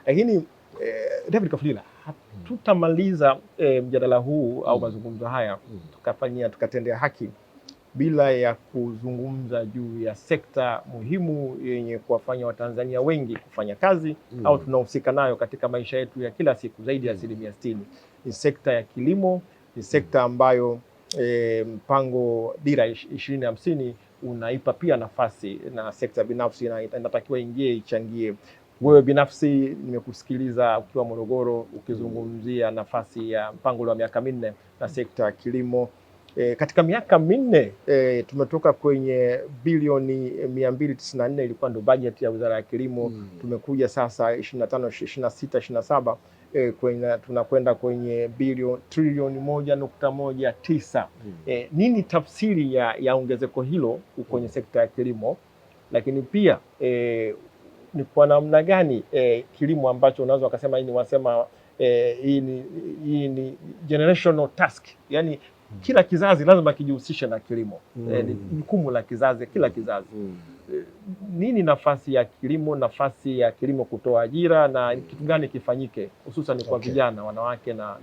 Lakini David Kafulila, hatutamaliza mjadala huu au mazungumzo haya tukatendea haki bila ya kuzungumza juu ya sekta muhimu yenye kuwafanya Watanzania wengi kufanya kazi au tunahusika nayo katika maisha yetu ya kila siku zaidi ya 60%. Ni sekta ya kilimo, ni sekta ambayo mpango Dira 2050 unaipa pia nafasi, na sekta binafsi inatakiwa ingie ichangie. Wewe binafsi nimekusikiliza ukiwa Morogoro ukizungumzia nafasi ya mpango wa miaka 4 na sekta ya kilimo. Katika miaka 4 tumetoka kwenye bilioni 294 ilikuwa ndo budget ya Wizara ya Kilimo. Tumekuja sasa 25, 26, 27 tunakwenda kwenye trilioni 1.19. Nini tafsiri ya ongezeko hilo kwenye sekta ya kilimo? Lakini pia ni kwa namna gani kilimo ambacho unaweza ukasema hii ni generational task, yani kila kizazi lazima kijihusishe na kilimo. Ni jukumu la kila kizazi. Nini nafasi ya kilimo, nafasi ya kilimo kutoa ajira, na kitu gani kifanyike hususan kwa vijana, wanawake na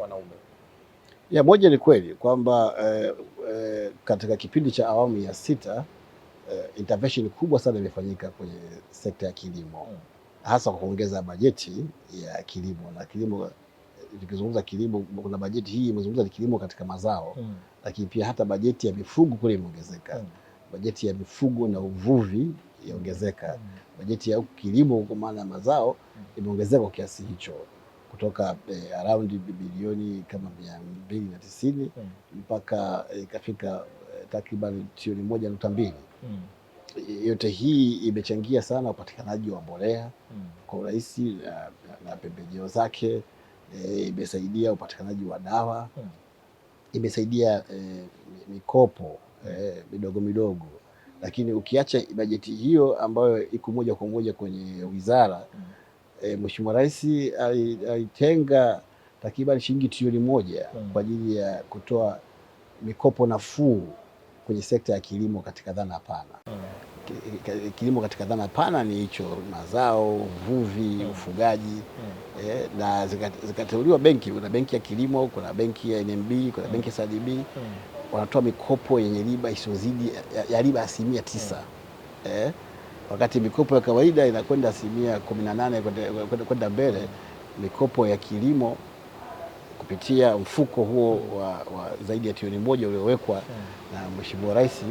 wanaume? Moja ni kweli kwamba katika kipindi cha awamu ya 6 intervention kubwa sana imefanyika kwenye sekta ya kilimo, hasa kwa kuongeza bajeti ya kilimo. Na kilimo, tukizungumza kilimo, kuna bajeti hii imezungumza ni kilimo katika mazao, lakini pia hata bajeti ya mifugo kule imeongezeka. Bajeti ya mifugo na uvuvi imeongezeka. Bajeti ya kilimo kwa maana ya mazao imeongezeka kwa kiasi hicho, kutoka around bilioni kama 290 mpaka ikafika takriban trilioni 1.2. Yote hii imechangia sana upatikanaji wa mbolea kwa urahisi na pembejeo zake. Imesaidia upatikanaji wa dawa, imesaidia mikopo midogo midogo. Lakini ukiacha bajeti hiyo ambayo iko moja kwa moja kwenye wizara, Mheshimiwa Rais alitenga takriban shilingi trilioni 1 kwa ajili ya kutoa mikopo nafuu kwenye sekta ya kilimo katika dhana pana. Kilimo katika dhana pana ni hicho: mazao, uvuvi, ufugaji. Na zikateuliwa benki, kuna benki ya kilimo, kuna benki ya NMB, kuna benki ya CRDB. Wanatoa mikopo yenye riba isiyozidi ya riba 9%. Wakati mikopo ya kawaida inakwenda 18% kwenda mbele. Mikopo ya kilimo kupitia mfuko huo wa zaidi ya trilioni 1 uliowekwa na Mheshimiwa Rais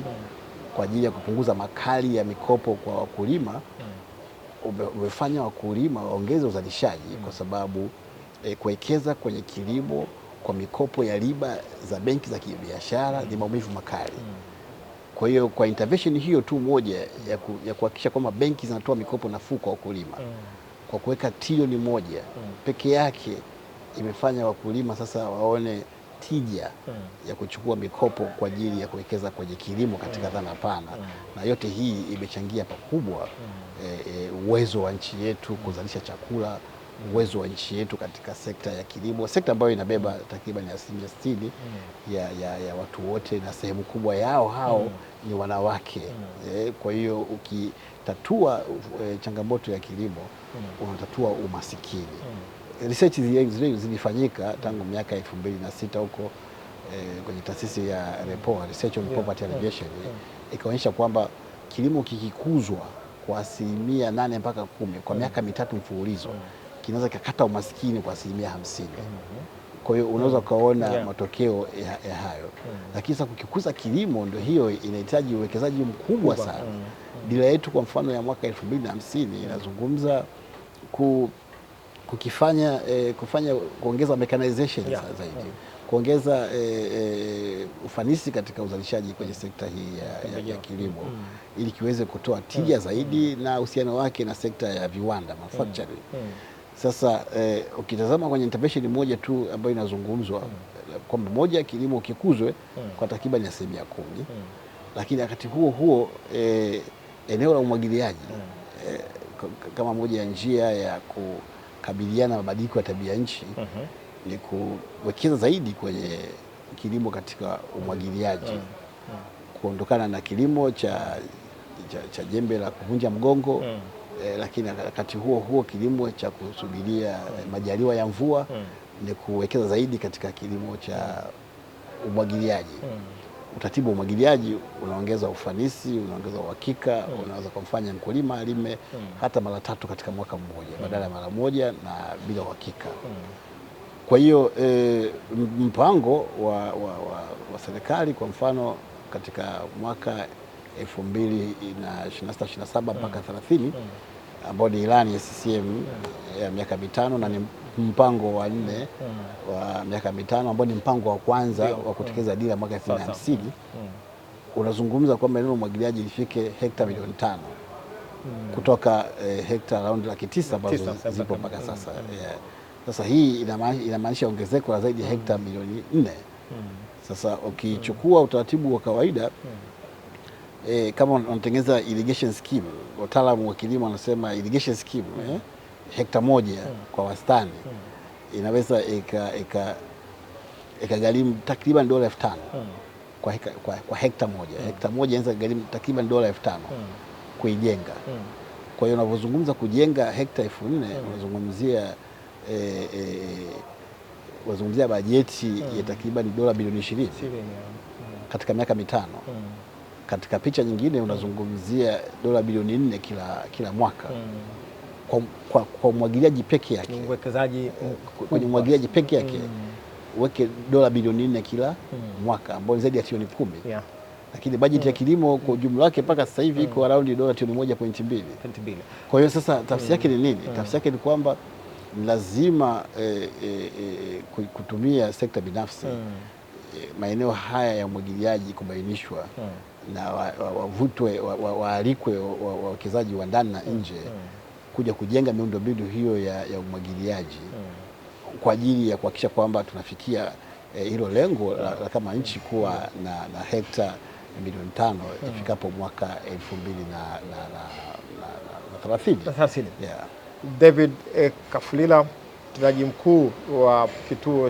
kwa ajili ya kupunguza makali ya mikopo kwa wakulima, umefanya wakulima waongeze uzalishaji, kwa sababu kuwekeza kwenye kilimo kwa mikopo ya riba za benki za kibiashara ni maumivu makali. Kwa hiyo kwa intervention hiyo tu moja ya kuhakikisha kwamba benki zinatoa mikopo nafuu kwa wakulima, kwa kuweka trilioni 1 peke yake, imefanya wakulima sasa waone tija ya kuchukua mikopo kwa ajili ya kuwekeza kwenye kilimo katika dhana pana. Na yote hii imechangia pakubwa uwezo wa nchi yetu kuzalisha chakula, uwezo wa nchi yetu katika sekta ya kilimo, sekta ambayo inabeba takriban 60% ya watu wote, na sehemu kubwa yao hao ni wanawake. Kwa hiyo ukitatua changamoto ya kilimo, unatatua umasikini. Research zilifanyika tangu miaka 2006 huko kwenye taasisi ya REPOA, Research on Poverty Alleviation, ikaonyesha kwamba kilimo kikikuzwa kwa 8 mpaka 10 kwa miaka 3 mfululizo, kinaweza kukata umaskini kwa 50%. Kwa hiyo unaweza ukaona matokeo ya hayo. Lakini sasa kukikuza kilimo, ndio hiyo inahitaji uwekezaji mkubwa sana. Dira yetu kwa mfano ya mwaka 2050 inazungumza kuongeza mechanization zaidi, kuongeza ufanisi katika uzalishaji kwenye sekta hii ya kilimo, ili kiweze kutoa tija zaidi na uhusiano wake na sekta ya viwanda, manufacturing. Sasa ukitazama kwenye intervention moja tu ambayo inazungumzwa kwamba moja, kilimo kikuzwe kwa takriban 10%, lakini wakati huo eneo la umwagiliaji kama moja ya njia ya kukabiliana na mabadiliko ya tabia nchi ni kuwekeza zaidi kwenye kilimo katika umwagiliaji, kuondokana na kilimo cha jembe la kuvunja mgongo, lakini wakati huo huo kilimo cha kusubiria majaliwa ya mvua ni kuwekeza zaidi katika kilimo cha umwagiliaji. Utaratibu wa umwagiliaji unaongeza ufanisi, unaongeza uhakika, unaweza kumfanya mkulima alime hata mara 3 katika mwaka mmoja badala ya mara moja na bila uhakika. Kwa hiyo mpango wa serikali kwa mfano katika mwaka 2026-27 mpaka 30 ambao ni ilani ya CCM ya miaka 5 na ni mpango wa 4 wa miaka 5 ambao ni mpango wa kwanza wa kutekeleza dira mwaka 2050 unazungumza kwamba eneo la umwagiliaji lifike hekta milioni 5 kutoka hekta around 900,000 ambazo zipo mpaka sasa. Sasa hii inamaanisha ongezeko la zaidi ya hekta milioni 4. Sasa ukichukua utaratibu wa kawaida kama unatengeneza irrigation scheme, wataalamu wa kilimo wanasema irrigation scheme hekta moja kwa wastani inaweza ikagharimu takriban $5,000 kwa hekta moja. Hekta moja inaweza kugharimu takriban $5,000 kuijenga. Kwa hiyo unapozungumza kujenga hekta 4,000 unazungumzia bajeti ya takriban dola bilioni 20 katika miaka 5. Katika picha nyingine unazungumzia dola bilioni 4 kila mwaka kwa umwagiliaji peke yake. Uwekezaji kwenye umwagiliaji peke yake uweke dola bilioni 4 kila mwaka ambao ni zaidi ya trilioni 10. Lakini bajeti ya kilimo kwa ujumla wake mpaka sasa hivi iko around dola trilioni 1.2. Kwa hiyo sasa tafsiri yake ni nini? Tafsiri yake ni kwamba lazima kutumia sekta binafsi maeneo haya ya umwagiliaji kubainishwa na wavutwe waalikwe wawekezaji wa ndani na nje kuja kujenga miundombinu hiyo ya umwagiliaji kwa ajili ya kuhakikisha kwamba tunafikia hilo lengo la kama nchi kuwa na hekta milioni 5 ifikapo mwaka 2030. David Kafulila, mtendaji mkuu wa kituo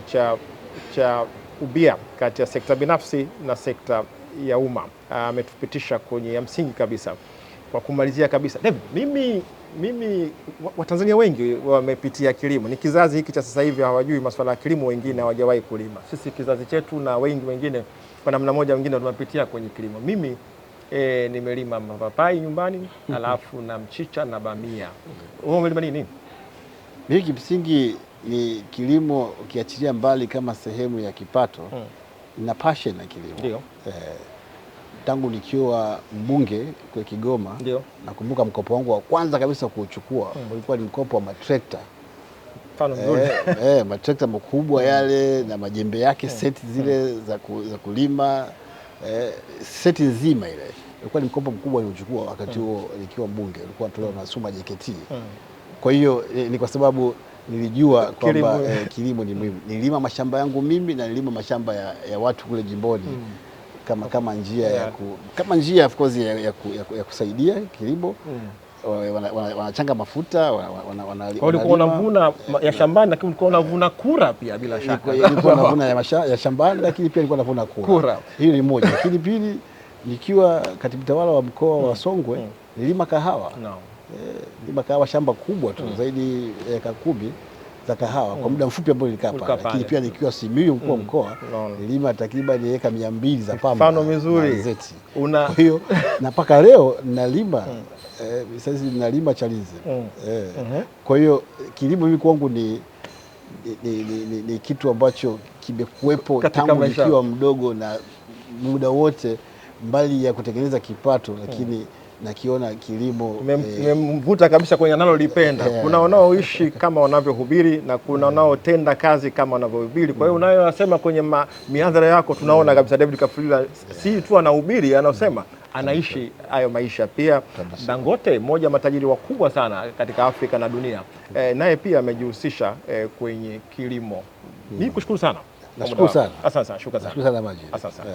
cha ubia kati ya sekta binafsi na sekta ya umma, ametupitisha kwenye ya msingi kabisa. Kwa kumalizia kabisa, David, mimi Watanzania wengi wamepitia kilimo. Ni kizazi hiki cha sasa hivi hawajui masuala ya kilimo, wengine hawajawahi kulima. Sisi kizazi chetu na wengi wengine kwa namna moja wengine tumepitia kwenye kilimo. Mimi nimelima mapapai nyumbani, alafu na mchicha na bamia. Wewe umelima nini? Mimi kimsingi ni kilimo ukiachilia mbali kama sehemu ya kipato, na passion na kilimo. Ndio. Tangu nikiwa mbunge kwa Kigoma, nakumbuka mkopo wangu wa kwanza kabisa kuuchukua ulikuwa ni mkopo wa matrekta. Mfano mzuri. Matrekta makubwa yale na majembe yake, seti zile za kulima, seti nzima ile. Ilikuwa ni mkopo mkubwa niliochukua wakati huo nikiwa mbunge, ulikuwa tolewa na Suma JKT. Kwa hiyo ni kwa sababu nilijua kwamba kilimo ni muhimu. Nililima mashamba yangu mimi na nililima mashamba ya watu kule jimboni kama njia njia of course ya kusaidia kilimo. Wanachanga mafuta, ulikuwa unavuna ya shambani, lakini ulikuwa unavuna kura pia bila shaka. Nilikuwa navuna ya shambani, lakini pia nilikuwa navuna kura. Hiyo ni moja. Lakini pili, nikiwa katibu tawala wa mkoa wa Songwe, nilima kahawa. Nilima kahawa shamba kubwa tu zaidi ya eka 10 za kahawa kwa muda mfupi ambao nilikaa pale. Lakini pia nikiwa Simiyu mkuu wa mkoa, nilima takriban eka 200 za pamba. Mfano mzuri. Kwa hiyo na mpaka leo nalima sasa nalima chalize. Kwa hiyo kilimo mimi kwangu ni kitu ambacho kimekuwepo tangu nikiwa mdogo, na muda wote mbali ya kutengeneza kipato, lakini nakiona kilimo memvuta kabisa kwenye analolipenda. Kuna wanaoishi kama wanavyohubiri na kuna wanaotenda kazi kama wanavyohubiri. Kwa hiyo unayosema kwenye mihadhara yako tunaona kabisa David Kafulila si tu anahubiri, anasema anaishi hayo maisha pia. Dangote, mmoja matajiri wakubwa sana katika Afrika na dunia, naye pia amejihusisha kwenye kilimo. Mimi kushukuru sana. Nashukuru sana. Asante sana. Shukrani sana. Nashukuru sana Majid. Asante sana.